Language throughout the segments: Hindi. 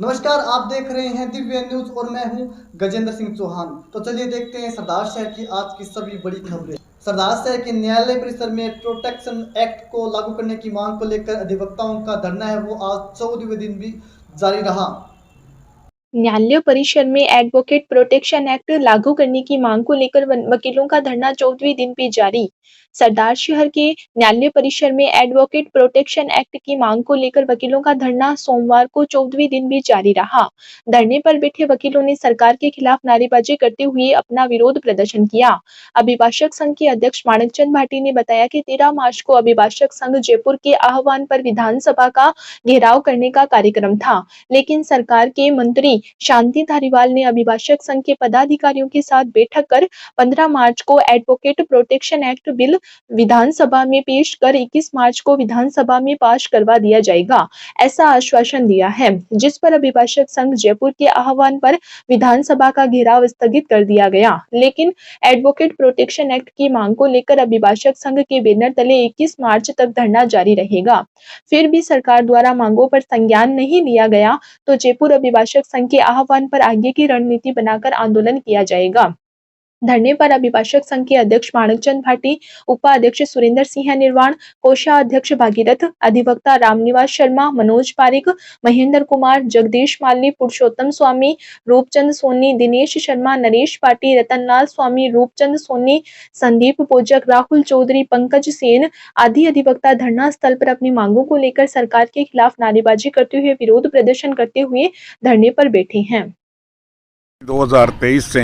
नमस्कार, आप देख रहे हैं दिव्य न्यूज और मैं हूं गजेंद्र सिंह चौहान। तो चलिए देखते हैं सरदार शहर की आज की सभी बड़ी खबरें। सरदार शहर के न्यायालय परिसर में प्रोटेक्शन एक्ट को लागू करने की मांग को लेकर अधिवक्ताओं का धरना है वो आज 14वें दिन भी जारी रहा। न्यायालय परिसर में एडवोकेट प्रोटेक्शन एक्ट लागू करने की मांग को लेकर वकीलों का धरना 14वें दिन भी जारी। सरदार शहर के न्यायालय परिसर में एडवोकेट प्रोटेक्शन एक्ट की मांग को लेकर वकीलों का धरना सोमवार को 14वें दिन भी जारी रहा। धरने पर बैठे वकीलों ने सरकार के खिलाफ नारेबाजी करते हुए अपना विरोध प्रदर्शन किया। अभिभाषक संघ के अध्यक्ष माणकचंद भाटी ने बताया कि 13 मार्च को अभिभाषक संघ जयपुर के आह्वान पर विधानसभा का घेराव करने का कार्यक्रम था, लेकिन सरकार के मंत्री शांति धारीवाल ने अभिभाषक संघ के पदाधिकारियों के साथ बैठक कर 15 मार्च को एडवोकेट प्रोटेक्शन एक्ट बिल विधानसभा में पेश कर 21 मार्च को विधानसभा में पास करवा दिया जाएगा, ऐसा आश्वासन दिया है, जिस पर अभिभाषक संघ जयपुर के आह्वान पर विधानसभा का घेराव स्थगित कर दिया गया। लेकिन एडवोकेट प्रोटेक्शन एक्ट की मांग को लेकर अभिभाषक संघ के बैनर तले 21 मार्च तक धरना जारी रहेगा। फिर भी सरकार द्वारा मांगों पर संज्ञान नहीं लिया गया तो जयपुर अभिभाषक संघ के आह्वान पर आगे की रणनीति बनाकर आंदोलन किया जाएगा। धरने पर अभिभाषक संघ के अध्यक्ष माणकचंद भाटी, उपाध्यक्ष सुरेंद्र सिंह निर्वाण, कोषाध्यक्ष भागीरथ, अधिवक्ता रामनिवास शर्मा, मनोज पारिक, महेंद्र कुमार, जगदीश माली, पुरुषोत्तम स्वामी, रूपचंद सोनी, दिनेश शर्मा, नरेश पाटी, रतनलाल स्वामी, रूपचंद सोनी, संदीप पोजक, राहुल चौधरी, पंकज सेन आदि अधिवक्ता धरना स्थल पर अपनी मांगों को लेकर सरकार के खिलाफ नारेबाजी करते हुए विरोध प्रदर्शन करते हुए धरने पर बैठे हैं। 2023 से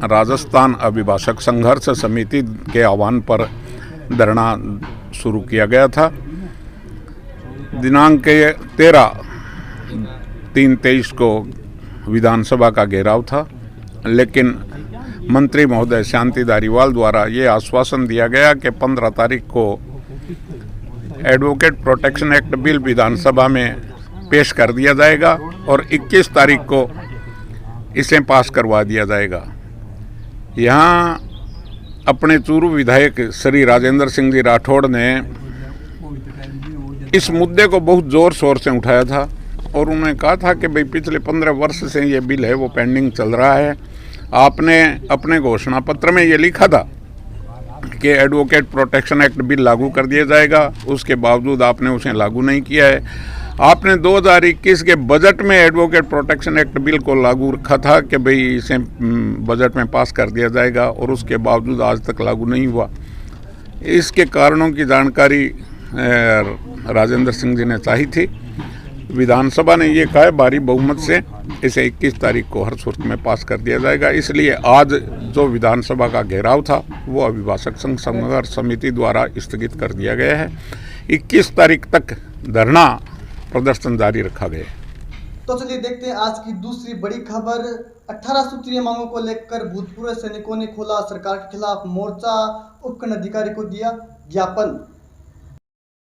राजस्थान अभिभाषक संघर्ष समिति के आह्वान पर धरना शुरू किया गया था। दिनांक 13/3/23 को विधानसभा का घेराव था, लेकिन मंत्री महोदय शांति धारीवाल द्वारा ये आश्वासन दिया गया कि 15 तारीख को एडवोकेट प्रोटेक्शन एक्ट बिल विधानसभा में पेश कर दिया जाएगा और 21 तारीख को इसे पास करवा दिया जाएगा। यहाँ अपने चूरू विधायक श्री राजेंद्र सिंह जी राठौड़ ने इस मुद्दे को बहुत ज़ोर शोर से उठाया था और उन्होंने कहा था कि भाई पिछले 15 वर्ष से ये बिल है वो पेंडिंग चल रहा है। आपने अपने घोषणा पत्र में ये लिखा था कि एडवोकेट प्रोटेक्शन एक्ट बिल लागू कर दिया जाएगा, उसके बावजूद आपने उसे लागू नहीं किया है। आपने 2021 के बजट में एडवोकेट प्रोटेक्शन एक्ट बिल को लागू रखा था कि भाई इसे बजट में पास कर दिया जाएगा और उसके बावजूद आज तक लागू नहीं हुआ। इसके कारणों की जानकारी राजेंद्र सिंह जी ने चाही थी। विधानसभा ने ये कहा भारी बहुमत से इसे 21 तारीख को हर सूरत में पास कर दिया जाएगा। इसलिए आज जो विधानसभा का घेराव था वो अभिभाषक संघ संघर्ष समिति द्वारा स्थगित कर दिया गया है। 21 तारीख तक धरना प्रदर्शन जारी रखा गया। तो चलिए देखते हैं आज की दूसरी बड़ी खबर। 18 सूत्रीय मांगों को लेकर भूतपूर्व सैनिकों ने खोला सरकार के खिलाफ मोर्चा, उपखंड अधिकारी को दिया ज्ञापन।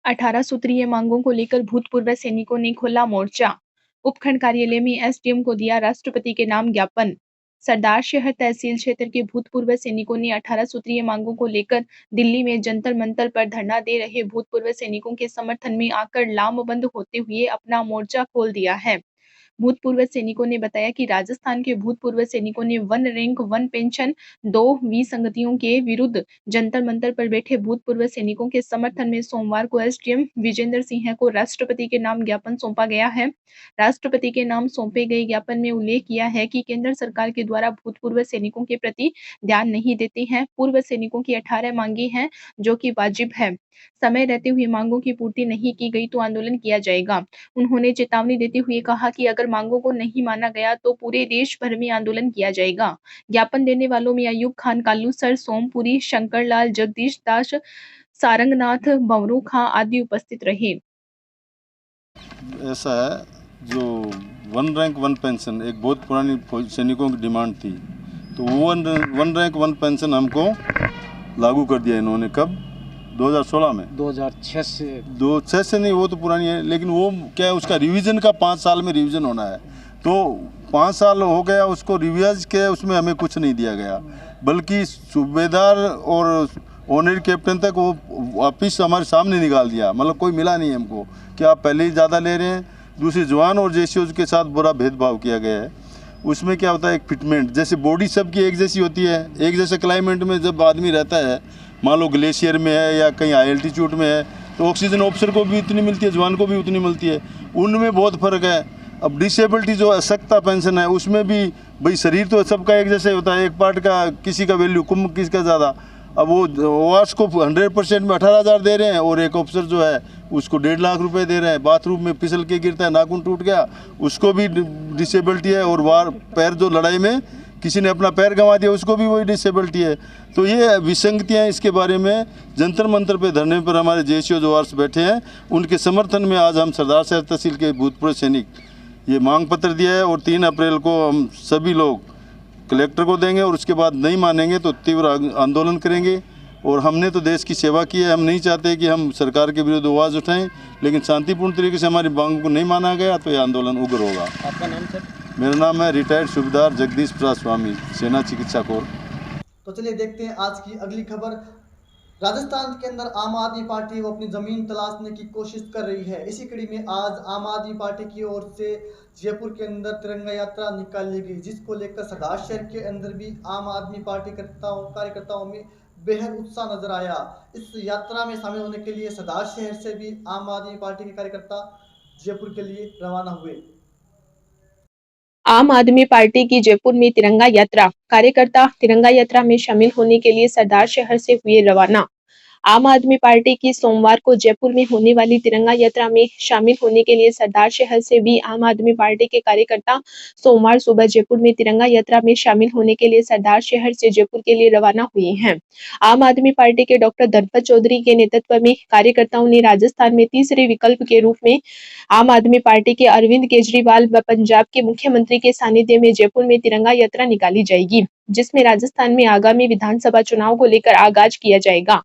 18 सूत्रीय मांगों को लेकर भूतपूर्व सैनिकों ने खोला मोर्चा, उपखंड कार्यालय में एसडीएम को दिया राष्ट्रपति के नाम ज्ञापन। सरदार शहर तहसील क्षेत्र के भूतपूर्व सैनिकों ने 18 सूत्रीय मांगों को लेकर दिल्ली में जंतर मंतर पर धरना दे रहे भूतपूर्व सैनिकों के समर्थन में आकर लामबंद होते हुए अपना मोर्चा खोल दिया है। भूतपूर्व सैनिकों ने बताया कि राजस्थान के भूतपूर्व सैनिकों ने 1 रैंक 1 पेंशन 2 विसंगतियों के विरुद्ध जंतर मंतर पर बैठे भूतपूर्व सैनिकों के समर्थन में सोमवार को एसडीएम विजेंद्र सिंह को राष्ट्रपति के नाम ज्ञापन सौंपा गया है। राष्ट्रपति के नाम सौंपे गए ज्ञापन में उल्लेख किया है कि केंद्र सरकार के द्वारा भूतपूर्व सैनिकों के प्रति ध्यान नहीं देते हैं। पूर्व सैनिकों की 18 मांगे हैं जो कि वाजिब है। समय रहते हुए मांगों की पूर्ति नहीं की गई तो आंदोलन किया जाएगा। उन्होंने चेतावनी देते हुए कहा कि अगर मांगों को नहीं माना गया तो पूरे देश भर में आंदोलन किया जाएगा। ज्ञापन देने वालों में अयूब खान, कालू सर, सोमपुरी, शंकर लाल, जगदीश दास, सारंगनाथ, बंवरू खां आदि उपस्थित रहे। ऐसा है जो 1 रैंक 1 पेंशन एक बहुत पुरानी सैनिकों की डिमांड थी, तो वो 1 रैंक 1 पेंशन हमको लागू कर दिया इन्होंने। कब? 2016 में। 2006 से नहीं, वो तो पुरानी है, लेकिन वो क्या है उसका रिवीजन का 5 साल में रिवीजन होना है, तो 5 साल हो गया उसको रिवाइज के, उसमें हमें कुछ नहीं दिया गया, बल्कि सूबेदार और ऑनरी कैप्टन तक वो वापिस हमारे सामने निकाल दिया। मतलब कोई मिला नहीं हमको कि आप पहले ही ज़्यादा ले रहे हैं, दूसरे जवान और जेसीओज के साथ बुरा भेदभाव किया गया है। उसमें क्या होता है, एक फिटमेंट, जैसे बॉडी सबकी एक जैसी होती है, एक जैसे क्लाइमेट में जब आदमी रहता है, मान लो ग्लेशियर में है या कहीं हाई एल्टीट्यूड में है, तो ऑक्सीजन ऑफिसर को भी उतनी मिलती है, जवान को भी उतनी मिलती है, उनमें बहुत फ़र्क है। अब डिसेबिलिटी जो अशक्ता पेंशन है उसमें भी भाई शरीर तो सबका एक जैसे होता है, एक पार्ट का किसी का वैल्यू कम किसी का ज़्यादा। अब वो ओवास को 100% में 18,000 दे रहे हैं और एक ऑफिसर जो है उसको 1.5 लाख रुपए दे रहे हैं। बाथरूम में फिसल के गिरता है, नाखून टूट गया, उसको भी डिसेबिलिटी है। और वार पैर जो लड़ाई में किसी ने अपना पैर गंवा दिया उसको भी वही डिसेबिलिटी है। तो ये विसंगतियाँ, इसके बारे में जंतर मंतर पे धरने पर हमारे जेसीओ जो वार्स बैठे हैं, उनके समर्थन में आज हम सरदार शहर तहसील के भूतपूर्व सैनिक ये मांग पत्र दिया है और 3 अप्रैल को हम सभी लोग कलेक्टर को देंगे और उसके बाद नहीं मानेंगे तो तीव्र आंदोलन करेंगे। और हमने तो देश की सेवा की है, हम नहीं चाहते कि हम सरकार के विरुद्ध आवाज़ उठाएं, लेकिन शांतिपूर्ण तरीके से हमारी मांग को नहीं माना गया तो ये आंदोलन उग्र होगा। आपका नाम सर? मेरा नाम है रिटायर्ड सूबेदार जगदीश प्रसाद स्वामी, सेना चिकित्सा कोर। तो चलिए देखते हैं आज की अगली खबर। राजस्थान के अंदर आम आदमी पार्टी वो अपनी ज़मीन तलाशने की कोशिश कर रही है। इसी कड़ी में आज आम आदमी पार्टी की ओर से जयपुर के अंदर तिरंगा यात्रा निकाली गई, जिसको लेकर सरदार शहर के अंदर भी आम आदमी पार्टी कार्यकर्ताओं में बेहद उत्साह नजर आया। इस यात्रा में शामिल होने के लिए सरदार शहर से भी आम आदमी पार्टी के कार्यकर्ता जयपुर के लिए रवाना हुए। आम आदमी पार्टी की जयपुर में तिरंगा यात्रा, कार्यकर्ता तिरंगा यात्रा में शामिल होने के लिए सरदार शहर से हुए रवाना। आम आदमी पार्टी की सोमवार को जयपुर में होने वाली तिरंगा यात्रा में शामिल होने के लिए सरदार शहर से भी आम आदमी पार्टी के कार्यकर्ता सोमवार सुबह जयपुर में तिरंगा यात्रा में शामिल होने के लिए सरदार शहर से जयपुर के लिए रवाना हुए हैं। आम आदमी पार्टी के डॉक्टर धनपत चौधरी के नेतृत्व में कार्यकर्ताओं ने राजस्थान में तीसरे विकल्प के रूप में आम आदमी पार्टी के अरविंद केजरीवाल व पंजाब के मुख्यमंत्री के सानिध्य में जयपुर में तिरंगा यात्रा निकाली जाएगी, जिसमें राजस्थान में आगामी विधानसभा चुनाव को लेकर आगाज किया जाएगा।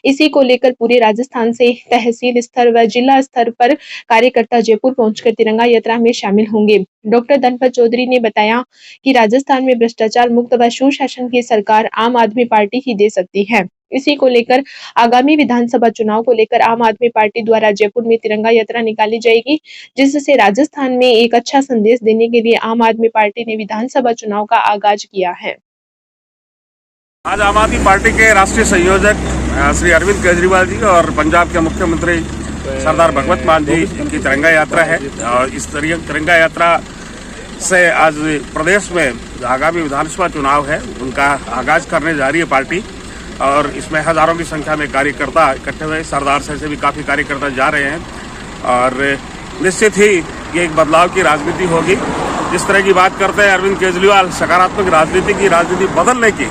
इसी को लेकर पूरे राजस्थान से तहसील स्तर व जिला स्तर पर कार्यकर्ता जयपुर पहुंचकर तिरंगा यात्रा में शामिल होंगे। डॉक्टर धनपत चौधरी ने बताया कि राजस्थान में भ्रष्टाचार मुक्त व सुशासन की सरकार आम आदमी पार्टी ही दे सकती है। इसी को लेकर आगामी विधानसभा चुनाव को लेकर आम आदमी पार्टी द्वारा जयपुर में तिरंगा यात्रा निकाली जाएगी, जिससे राजस्थान में एक अच्छा संदेश देने के लिए आम आदमी पार्टी ने विधानसभा चुनाव का आगाज किया है। आज आम आदमी पार्टी के राष्ट्रीय संयोजक श्री अरविंद केजरीवाल जी और पंजाब के मुख्यमंत्री सरदार भगवंत मान जी की तिरंगा यात्रा है। और इस तिरंगा यात्रा से आज प्रदेश में आगामी विधानसभा चुनाव है, उनका आगाज करने जा रही है पार्टी। और इसमें हजारों की संख्या में कार्यकर्ता इकट्ठे हुए, सरदार शहर से भी काफ़ी कार्यकर्ता जा रहे हैं। और निश्चित ही ये एक बदलाव की राजनीति होगी। जिस तरह की बात करते हैं अरविंद केजरीवाल सकारात्मक राजनीति बदलने की,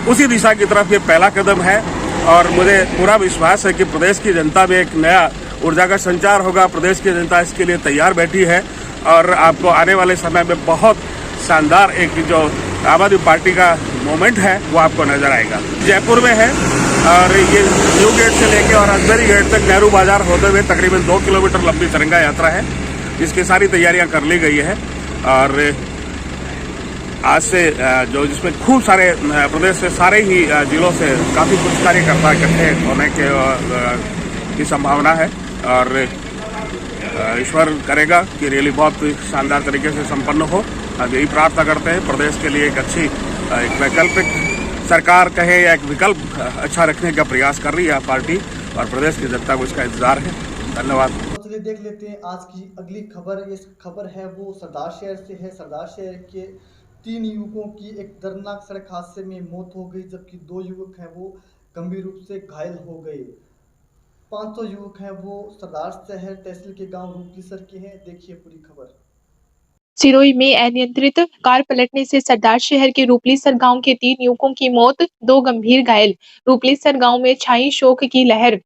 उसी दिशा की तरफ ये पहला कदम है। और मुझे पूरा विश्वास है कि प्रदेश की जनता में एक नया ऊर्जा का संचार होगा। प्रदेश की जनता इसके लिए तैयार बैठी है और आपको आने वाले समय में बहुत शानदार एक जो आम आदमी पार्टी का मोमेंट है वो आपको नजर आएगा। जयपुर में है और ये न्यू गेट से लेके और अजमेरी गेट तक नेहरू बाजार होते हुए तकरीबन 2 किलोमीटर लंबी तिरंगा यात्रा है, जिसकी सारी तैयारियां कर ली गई है। और आज से जो जिसमें खूब सारे प्रदेश से सारे ही जिलों से काफ़ी कुछ कार्यकर्ता इकट्ठे होने की संभावना है। और ईश्वर करेगा कि रैली बहुत शानदार तरीके से संपन्न हो। अब यही प्रार्थना करते हैं प्रदेश के लिए एक अच्छी एक वैकल्पिक सरकार कहे या एक विकल्प अच्छा रखने का प्रयास कर रही है पार्टी, और प्रदेश की जनता को इसका इंतजार है। धन्यवाद। तो चलिए देख लेते हैं आज की अगली खबर। ये खबर है वो सरदार शहर से है। सरदार शहर के 3 युवकों की एक दर्दनाक सड़क हादसे में मौत हो गई, जबकि 2 युवक हैं वो गंभीर रूप से घायल हो गए। 500 युवक हैं वो सरदार शहर तहसील के गांव रूपलीसर के हैं। देखिए पूरी खबर। सिरोही में अनियंत्रित कार पलटने से सरदार शहर के रूपलीसर गांव के 3 युवकों की मौत, 2 गंभीर घायल। रूपलीसर गांव में छाई शोक की लहर।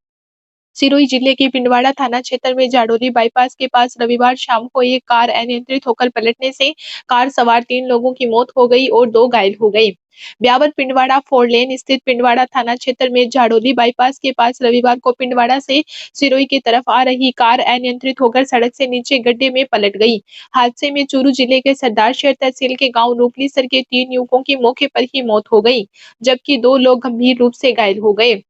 सिरोही जिले के पिंडवाड़ा थाना क्षेत्र में जाडोली बाईपास के पास रविवार शाम को एक कार अनियंत्रित होकर पलटने से कार सवार 3 लोगों की मौत हो गई और 2 घायल हो गए। ब्यावर पिंडवाड़ा 4 लेन स्थित पिंडवाड़ा थाना क्षेत्र में जाडोली बाईपास के पास रविवार को पिंडवाड़ा से सिरोही की तरफ आ रही कार अनियंत्रित होकर सड़क से नीचे गड्ढे में पलट गई। हादसे में चूरू जिले के सरदार शहर तहसील के गांव रूपलीसर के 3 युवकों की मौके पर ही मौत हो गई, जबकि 2 लोग गंभीर रूप से घायल हो गए।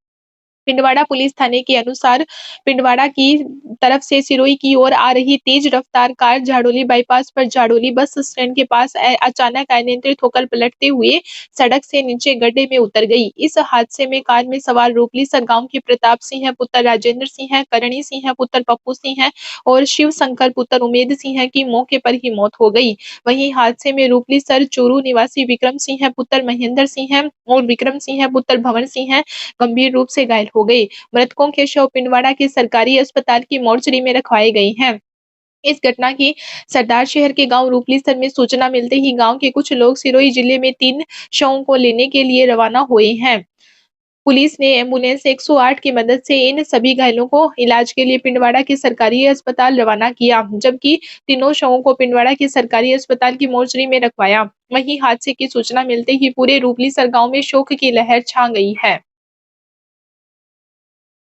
पिंडवाड़ा पुलिस थाने के अनुसार पिंडवाड़ा की तरफ से सिरोही की ओर आ रही तेज रफ्तार कार झाड़ोली बाईपास पर झाड़ोली बस स्टैंड के पास अचानक अनियंत्रित होकर पलटते हुए सड़क से नीचे गड्ढे में उतर गई। इस हादसे में कार में सवार रूपलीसर गांव के प्रताप सिंह पुत्र राजेंद्र सिंह, करणी सिंह पुत्र पप्पू सिंह और शिव शंकर पुत्र उमेद सिंह की मौके पर ही मौत हो गई। वहीं हादसे में रूपलीसर चूरू निवासी विक्रम सिंह पुत्र महेंद्र सिंह और विक्रम सिंह पुत्र भवन सिंह गंभीर रूप से घायल हो गए। मृतकों के शव पिंडवाड़ा के सरकारी अस्पताल की मोर्चरी में रखवाए गए हैं। इस घटना की सरदार शहर के गांव रूपलीसर में सूचना मिलते ही गांव के कुछ लोग सिरोही जिले में 3 शवों को लेने के लिए रवाना हुए हैं। पुलिस ने एम्बुलेंस 108 की मदद से इन सभी घायलों को इलाज के लिए पिंडवाड़ा के सरकारी अस्पताल रवाना किया, जबकि तीनों शवों को पिंडवाड़ा के सरकारी अस्पताल की मोर्चरी में रखवाया। वहीं हादसे की सूचना मिलते ही पूरे रूपलीसर गांव में शोक की लहर छा गई है।